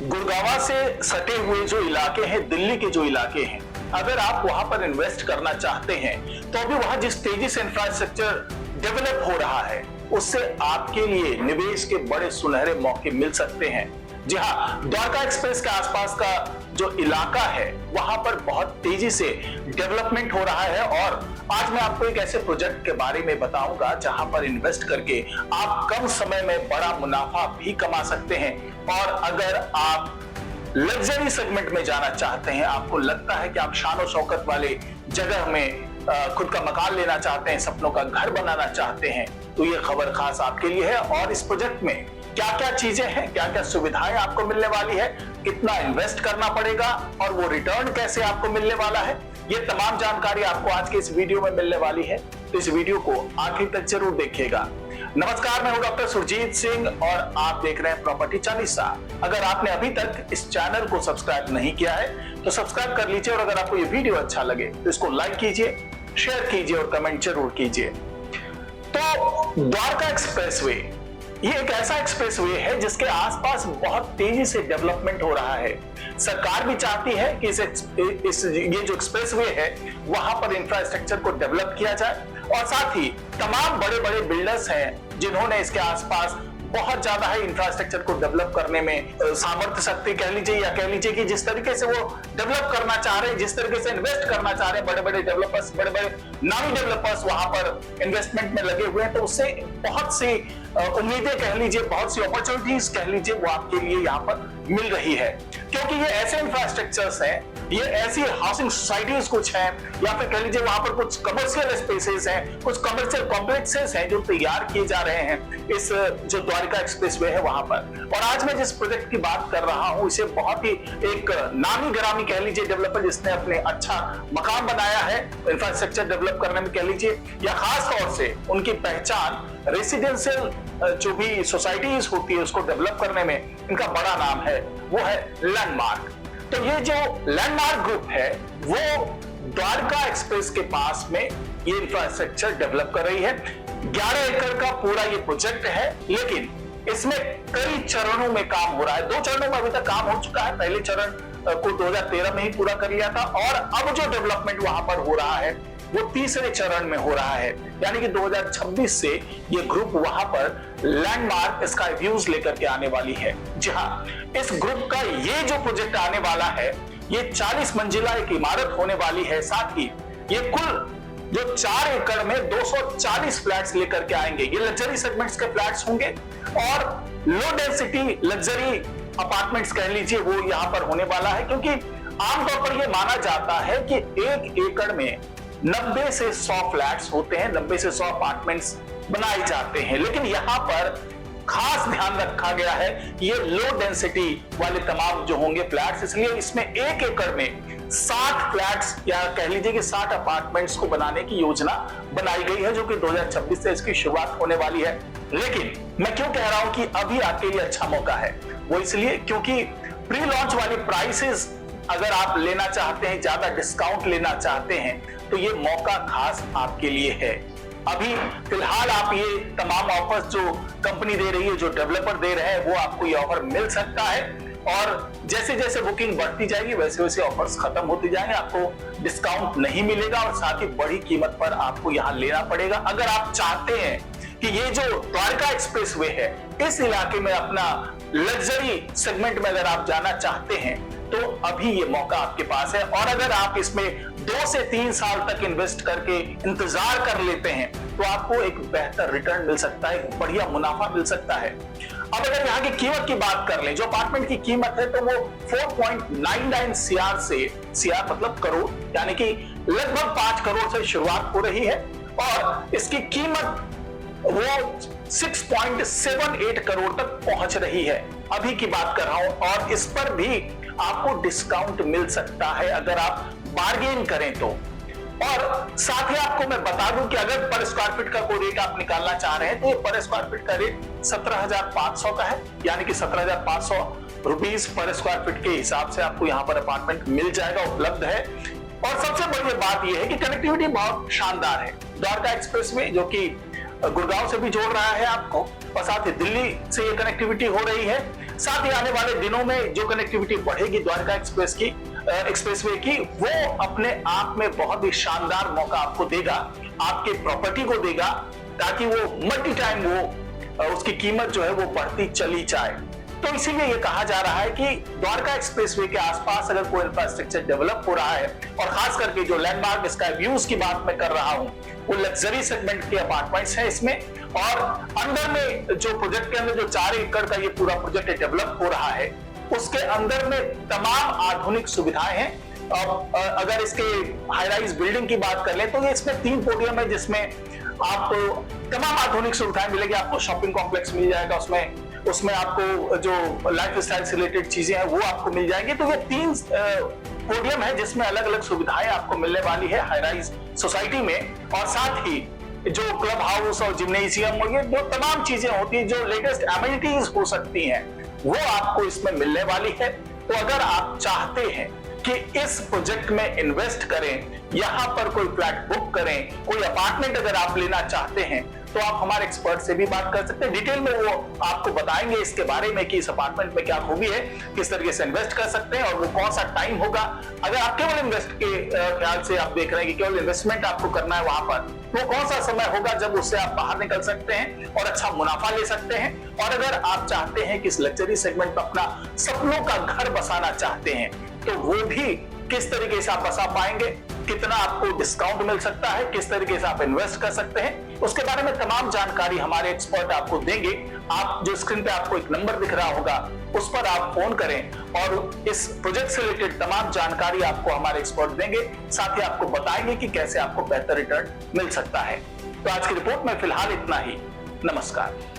गुड़गांव से सटे हुए जो इलाके हैं, दिल्ली के जो इलाके हैं, अगर आप वहां पर इन्वेस्ट करना चाहते हैं तो अभी वहां जिस तेजी से इंफ्रास्ट्रक्चर डेवलप हो रहा है उससे आपके लिए निवेश के बड़े सुनहरे मौके मिल सकते हैं। जी हाँ, द्वारका एक्सप्रेस के आसपास का जो इलाका है वहां पर बहुत तेजी से डेवलपमेंट हो रहा है और आज मैं आपको एक ऐसे प्रोजेक्ट के बारे में बताऊंगा जहां पर इन्वेस्ट करके आप कम समय में बड़ा मुनाफा भी कमा सकते हैं। और अगर आप लग्जरी सेगमेंट में जाना चाहते हैं, आपको लगता है कि आप शान और शौकत वाले जगह में खुद का मकान लेना चाहते हैं, सपनों का घर बनाना चाहते हैं, तो ये खबर खास आपके लिए है। और इस प्रोजेक्ट में क्या क्या चीजें हैं, क्या क्या सुविधाएं आपको मिलने वाली है, कितना इन्वेस्ट करना पड़ेगा और वो रिटर्न कैसे आपको मिलने वाला है, ये तमाम जानकारी आपको आज के इस वीडियो में मिलने वाली है। तो इस वीडियो को आखिर तक जरूर देखिएगा। नमस्कार, मैं हूं डॉक्टर सुरजीत सिंह और आप देख रहे हैं प्रॉपर्टी चालीसा। अगर आपने अभी तक इस चैनल को सब्सक्राइब नहीं किया है तो सब्सक्राइब कर लीजिए और अगर आपको ये वीडियो अच्छा लगे तो इसको लाइक कीजिए, शेयर कीजिए और कमेंट जरूर कीजिए। तो द्वारका एक्सप्रेसवे ये एक ऐसा एक्सप्रेसवे है जिसके आसपास बहुत तेजी से डेवलपमेंट हो रहा है। सरकार भी चाहती है कि ये जो एक्सप्रेसवे है वहां पर इंफ्रास्ट्रक्चर को डेवलप किया जाए और साथ ही तमाम बड़े बड़े बिल्डर्स हैं जिन्होंने इसके आसपास बहुत ज्यादा है इंफ्रास्ट्रक्चर को डेवलप करने में सामर्थ्य शक्ति कह लीजिए या कह लीजिए कि जिस तरीके से वो डेवलप करना चाह रहे हैं, जिस तरीके से इन्वेस्ट करना चाह रहे हैं, बड़े बड़े डेवलपर्स, बड़े बड़े नामी डेवलपर्स वहां पर इन्वेस्टमेंट में लगे हुए हैं, तो उससे बहुत सी उम्मीदें कह लीजिए, बहुत सी अपॉर्चुनिटीज कह लीजिए वो आपके लिए यहाँ पर मिल रही है। क्योंकि ये ऐसे इंफ्रास्ट्रक्चर्स हैं, ये ऐसी हाउसिंग सोसाइटीज कुछ हैं या फिर कह लीजिए वहां पर कुछ कमर्शियल स्पेसेस हैं, कुछ कमर्शियल कॉम्प्लेक्सेस हैं जो तैयार किए जा रहे हैं इस जो द्वारका एक्सप्रेसवे है वहां पर। और आज मैं जिस प्रोजेक्ट की बात कर रहा हूं इसे बहुत ही एक नामी गिरामी कह लीजिए डेवलपर जिसने अपने अच्छा मकाम बनाया है इंफ्रास्ट्रक्चर डेवलप करने में कह लीजिए, या खास तौर से उनकी पहचान रेसिडेंशियल जो भी सोसाइटीज होती है उसको डेवलप करने में इनका बड़ा नाम है, वो है लैंडमार्क। तो ये जो लैंडमार्क ग्रुप है वो द्वारका एक्सप्रेस के पास में ये इंफ्रास्ट्रक्चर डेवलप कर रही है। 11 एकड़ का पूरा ये प्रोजेक्ट है, लेकिन इसमें कई चरणों में काम हो रहा है। 2 चरणों में अभी तक काम हो चुका है। पहले चरण को 2013 में ही पूरा कर लिया था और अब जो डेवलपमेंट वहां पर हो रहा है वो तीसरे चरण में हो रहा है, यानी कि 2026 से ये ग्रुप वहां पर लैंडमार्क स्काई व्यूज लेकर के आने वाली है। जी हाँ, इस ग्रुप का ये जो प्रोजेक्ट आने वाला है ये 40 मंजिला एक इमारत होने वाली है। साथ ही ये कुल जो 4 एकड़ में 240 फ्लैट्स लेकर के आएंगे। ये लग्जरी सेगमेंट्स के फ्लैट्स होंगे और लो डेंसिटी लग्जरी अपार्टमेंट्स कह लीजिए वो यहां पर होने वाला है, क्योंकि आमतौर पर यह माना जाता है कि 1 एकड़ में 90 से 100 फ्लैट्स होते हैं, 90 से 100 अपार्टमेंट्स बनाए जाते हैं। लेकिन यहां पर खास ध्यान रखा गया है ये लो डेंसिटी वाले तमाम जो होंगे फ्लैट्स, इसलिए इसमें 1 एकड़ में 60 फ्लैट्स या कह लीजिए कि 60 अपार्टमेंट्स को बनाने की योजना बनाई गई है, जो कि 2026 से इसकी शुरुआत होने वाली है। लेकिन मैं क्यों कह रहा हूं कि अभी आपके लिए अच्छा मौका है, वो इसलिए क्योंकि प्री लॉन्च वाली प्राइसेस अगर आप लेना चाहते हैं, ज्यादा डिस्काउंट लेना चाहते हैं, तो ये मौका खास आपके लिए है। अभी फिलहाल आप ये तमाम ऑफर्स जो कंपनी दे रही है, जो डेवलपर दे रहे हैं, वो आपको ये ऑफर मिल सकता है और जैसे जैसे बुकिंग बढ़ती जाएगी वैसे वैसे ऑफर्स खत्म होते जाएंगे, आपको डिस्काउंट नहीं मिलेगा और साथ ही बड़ी कीमत पर आपको यहाँ लेना पड़ेगा। अगर आप चाहते हैं कि ये जो द्वारका एक्सप्रेसवे है इस इलाके में अपना लग्जरी सेगमेंट में अगर आप जाना चाहते हैं तो अभी ये मौका आपके पास है। और अगर आप इसमें 2 से 3 साल तक इन्वेस्ट करके इंतजार कर लेते हैं तो आपको एक बेहतर रिटर्न मिल सकता है, एक बढ़िया मुनाफा मिल सकता है। अब अगर यहाँ की कीमत की बात कर लें, जो अपार्टमेंट की कीमत है तो वो 4.99 CR से, CR मतलब करोड़, यानी कि लगभग 5 करोड़ से शुरुआत हो रही है और इसकी कीमत वो 6.78 करोड़ तक पहुंच रही है। अभी की बात कर रहा हूं और इस पर भी आपको डिस्काउंट मिल सकता है अगर आप बार्गेन करें तो। और साथ ही आपको मैं बता दूं कि अगर पर स्क्वायर फीट का कोई रेट आप निकालना चाह रहे हैं तो ये पर स्क्वायर फीट का रेट 17,500 का है, यानी कि 17,500 रुपीस पर स्क्वायर फीट के हिसाब से आपको यहाँ पर अपार्टमेंट मिल जाएगा, उपलब्ध है। और सबसे बड़ी बात यह है कि कनेक्टिविटी बहुत शानदार है। द्वारका एक्सप्रेसवे जो कि गुड़गांव से भी जोड़ रहा है आपको और साथ ही दिल्ली से ये कनेक्टिविटी हो रही है। साथ ही आने वाले दिनों में जो कनेक्टिविटी बढ़ेगी द्वारका एक्सप्रेसवे की, वो अपने आप में बहुत ही शानदार मौका आपको देगा, आपके प्रॉपर्टी को देगा, ताकि वो मल्टी टाइम वो उसकी कीमत जो है वो बढ़ती चली जाए। तो इसीलिए ये कहा जा रहा है कि द्वारका एक्सप्रेसवे के आसपास अगर कोई इंफ्रास्ट्रक्चर डेवलप हो रहा है, और खास करके जो लैंडमार्क स्काई व्यूज की बात मैं कर रहा हूं, वो लग्जरी सेगमेंट के अपार्टमेंट्स हैं इसमें, और अंदर में जो प्रोजेक्ट के अंदर जो 4 एकड़ का ये पूरा प्रोजेक्ट डेवलप हो रहा है, उसके अंदर में तमाम आधुनिक सुविधाएं हैं। अब अगर इसके हाई राइज बिल्डिंग की बात कर ले तो ये इसमें 3 पोडियम है, जिसमें आपको तमाम आधुनिक सुविधाएं मिलेगी। आपको शॉपिंग कॉम्प्लेक्स मिल जाएगा, उसमें आपको जो लाइफ स्टाइल से रिलेटेड चीजें हैं वो आपको मिल जाएंगी। तो ये 3 पोडियम है जिसमें अलग अलग सुविधाएं आपको मिलने वाली है हाई राइज सोसाइटी में, और साथ ही जो क्लब हाउस और जिम्नेशियम और ये जो तमाम चीजें होती है, जो लेटेस्ट एमिनिटीज हो सकती हैं, वो आपको इसमें मिलने वाली है। तो अगर आप चाहते हैं कि इस प्रोजेक्ट में इन्वेस्ट करें, यहां पर कोई फ्लैट बुक करें, कोई अपार्टमेंट अगर आप लेना चाहते हैं, तो आप हमारे एक्सपर्ट से भी बात कर सकते हैं। डिटेल में वो आपको बताएंगे इसके बारे में कि इस अपार्टमेंट में क्या खूबी है, किस तरीके से इन्वेस्ट कर सकते हैं, और वो कौन सा टाइम होगा। अगर आप केवल इन्वेस्ट के ख्याल से आप देख रहे हैं कि केवल इन्वेस्टमेंट आपको करना है वहां पर, वो कौन सा समय होगा जब उससे आप बाहर निकल सकते हैं और अच्छा मुनाफा ले सकते हैं। और अगर आप चाहते हैं कि इस लग्जरी सेगमेंट में अपना सपनों का घर बसाना चाहते हैं, तो वो भी किस तरीके से आप बसा पाएंगे, कितना आपको डिस्काउंट मिल सकता है, किस तरीके से आप इन्वेस्ट कर सकते हैं, उसके बारे में तमाम जानकारी हमारे एक्सपर्ट आपको देंगे। आप जो स्क्रीन पे आपको एक नंबर दिख रहा होगा, उस पर आप फोन करें और इस प्रोजेक्ट से रिलेटेड तमाम जानकारी आपको हमारे एक्सपर्ट देंगे, साथ ही आपको बताएंगे कि कैसे आपको बेहतर रिटर्न मिल सकता है। तो आज की रिपोर्ट में फिलहाल इतना ही। नमस्कार।